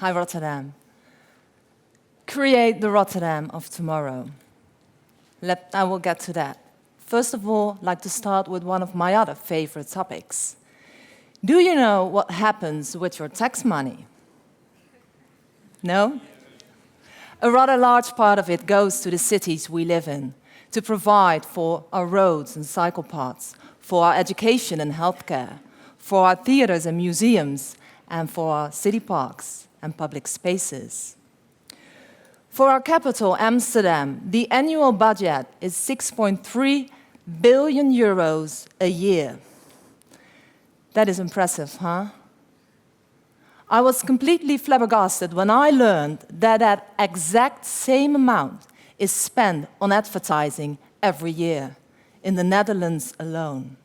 Hi, Rotterdam. Create the Rotterdam of tomorrow. I will get to that. First of all, I'd like to start with one of my other favorite topics. Do you know what happens with your tax money? No? A rather large part of it goes to the cities we live in, to provide for our roads and cycle paths, for our education and healthcare, for our theaters and museums, and for our city parks and public spaces. For our capital, Amsterdam, the annual budget is 6.3 billion euros a year. That is impressive, huh? I was completely flabbergasted when I learned that that exact same amount is spent on advertising every year in the Netherlands alone.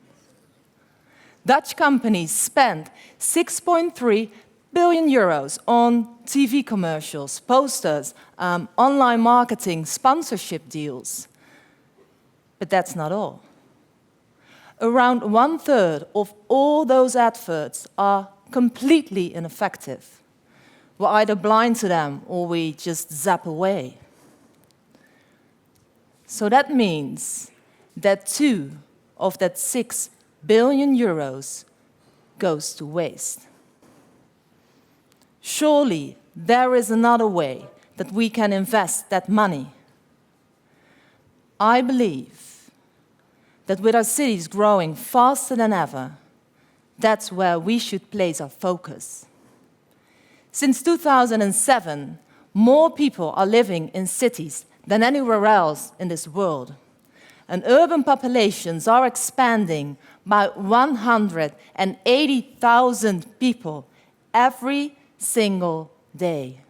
Dutch companies spend 6.3 billion euros on TV commercials, posters, online marketing, sponsorship deals. But that's not all. Around 1/3 of all those adverts are completely ineffective. We're either blind to them or we just zap away. So that means that 2 of that 6 billion euros goes to waste. Surely there is another way that we can invest that money. I believe that with our cities growing faster than ever, that's where we should place our focus. Since 2007, more people are living in cities than anywhere else in this world. And urban populations are expanding by 180,000 people every single day.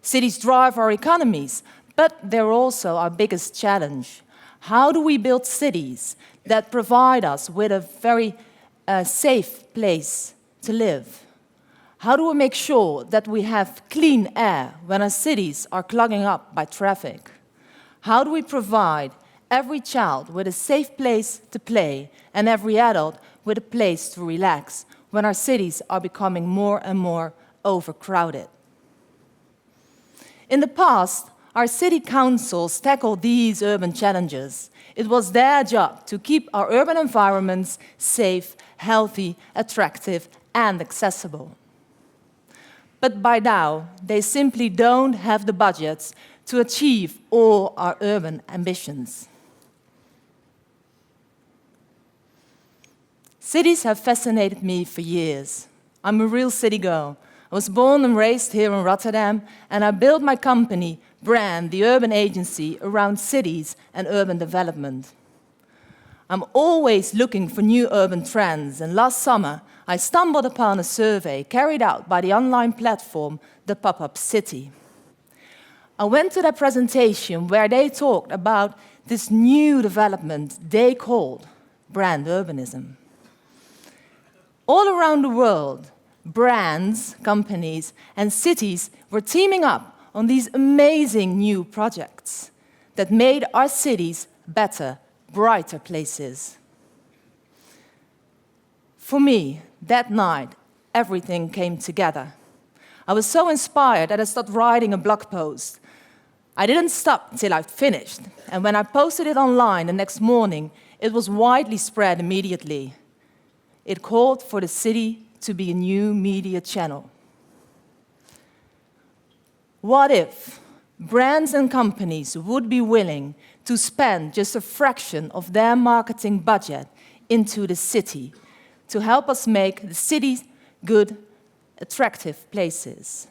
Cities drive our economies, but they're also our biggest challenge. How do we build cities that provide us with a very safe place to live? How do we make sure that we have clean air when our cities are clogging up by traffic? How do we provide every child with a safe place to play and every adult with a place to relax when our cities are becoming more and more overcrowded? In the past, our city councils tackled these urban challenges. It was their job to keep our urban environments safe, healthy, attractive, and accessible. But by now, they simply don't have the budgets to achieve all our urban ambitions. Cities have fascinated me for years. I'm a real city girl. I was born and raised here in Rotterdam, and I built my company, Brand, the urban agency, around cities and urban development. I'm always looking for new urban trends, and last summer I stumbled upon a survey carried out by the online platform, The Pop-Up City. I went to their presentation where they talked about this new development they called Brand Urbanism. All around the world, brands, companies, and cities were teaming up on these amazing new projects that made our cities better, brighter places. For me, that night, everything came together. I was so inspired that I started writing a blog post. I didn't stop till I finished, and when I posted it online the next morning, it was widely spread immediately. It called for the city to be a new media channel. What if brands and companies would be willing to spend just a fraction of their marketing budget into the city to help us make the cities good, attractive places?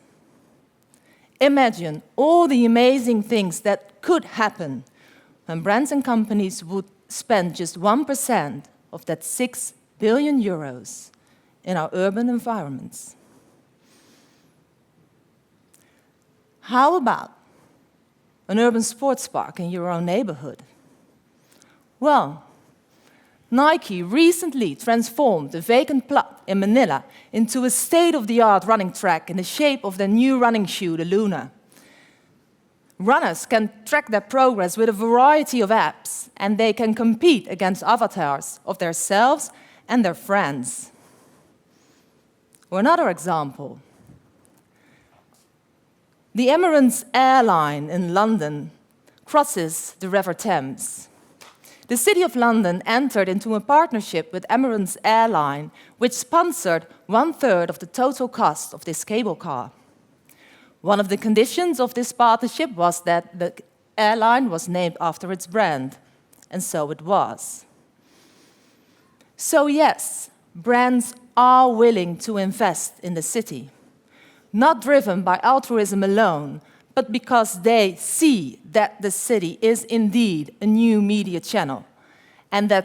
Imagine all the amazing things that could happen when brands and companies would spend just 1% of that 6 billion euros in our urban environments. How about an urban sports park in your own neighborhood? Well, Nike recently transformed a vacant plot in Manila into a state-of-the-art running track in the shape of their new running shoe, the Luna. Runners can track their progress with a variety of apps, and they can compete against avatars of themselves and their friends. Or another example, The Emirates airline in London crosses the River Thames. The City of London entered into a partnership with Emirates Airline, which sponsored 1/3 of the total cost of this cable car. One of the conditions of this partnership was that the airline was named after its brand, and so it was. So yes, brands are willing to invest in the city, not driven by altruism alone, but because they see that the city is indeed a new media channel, and that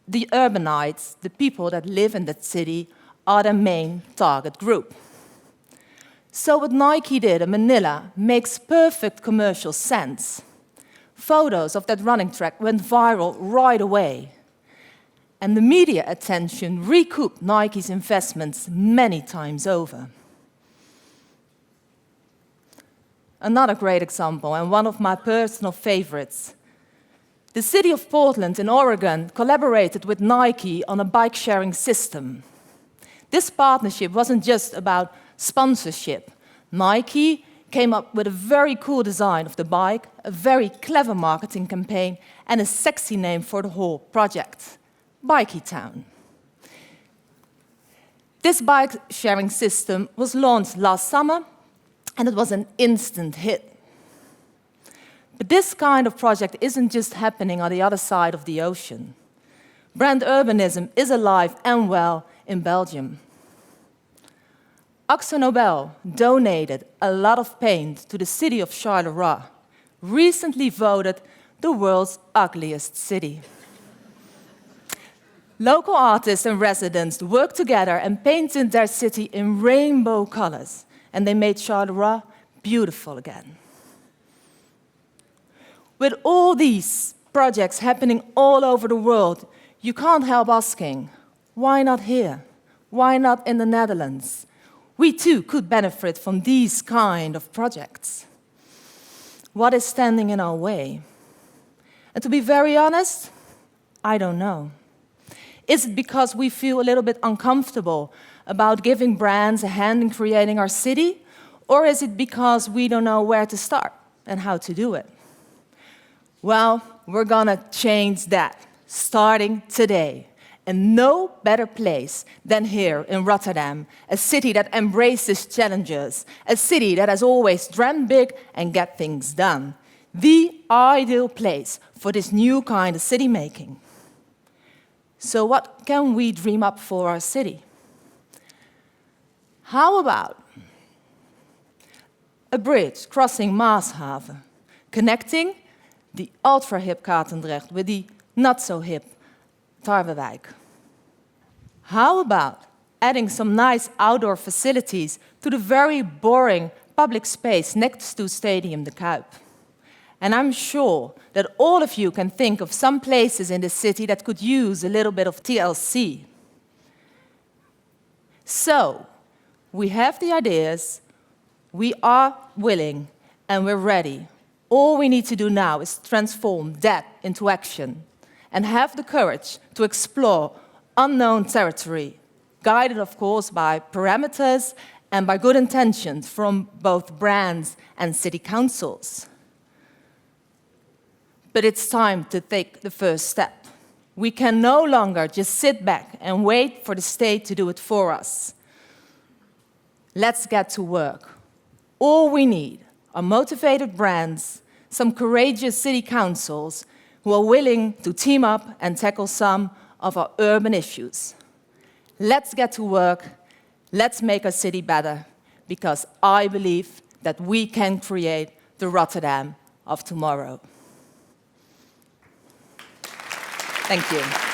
the urbanites, the people that live in that city, are the main target group. So what Nike did in Manila makes perfect commercial sense. Photos of that running track went viral right away, and the media attention recouped Nike's investments many times over. Another great example, and one of my personal favorites. The city of Portland in Oregon collaborated with Nike on a bike-sharing system. This partnership wasn't just about sponsorship. Nike came up with a very cool design of the bike, a very clever marketing campaign, and a sexy name for the whole project, Bikey Town. This bike-sharing system was launched last summer, and it was an instant hit. But this kind of project isn't just happening on the other side of the ocean. Brand Urbanism is alive and well in Belgium. AkzoNobel donated a lot of paint to the city of Charleroi, recently voted the world's ugliest city. Local artists and residents worked together and painted their city in rainbow colors, and they made Charleroi beautiful again. With all these projects happening all over the world, you can't help asking, why not here? Why not in the Netherlands? We too could benefit from these kind of projects. What is standing in our way? And to be very honest, I don't know. Is it because we feel a little bit uncomfortable about giving brands a hand in creating our city? Or is it because we don't know where to start and how to do it? Well, we're gonna change that, starting today. And no better place than here in Rotterdam, a city that embraces challenges, a city that has always dreamt big and get things done. The ideal place for this new kind of city making. So what can we dream up for our city? How about a bridge crossing Maashaven, connecting the ultra-hip Katendrecht with the not-so-hip Tarwewijk? How about adding some nice outdoor facilities to the very boring public space next to Stadium de Kuip? And I'm sure that all of you can think of some places in the city that could use a little bit of TLC. So, we have the ideas, we are willing, and we're ready. All we need to do now is transform that into action and have the courage to explore unknown territory, guided, of course, by parameters and by good intentions from both brands and city councils. But it's time to take the first step. We can no longer just sit back and wait for the state to do it for us. Let's get to work. All we need are motivated brands, some courageous city councils who are willing to team up and tackle some of our urban issues. Let's get to work. Let's make our city better, because I believe that we can create the Rotterdam of tomorrow. Thank you.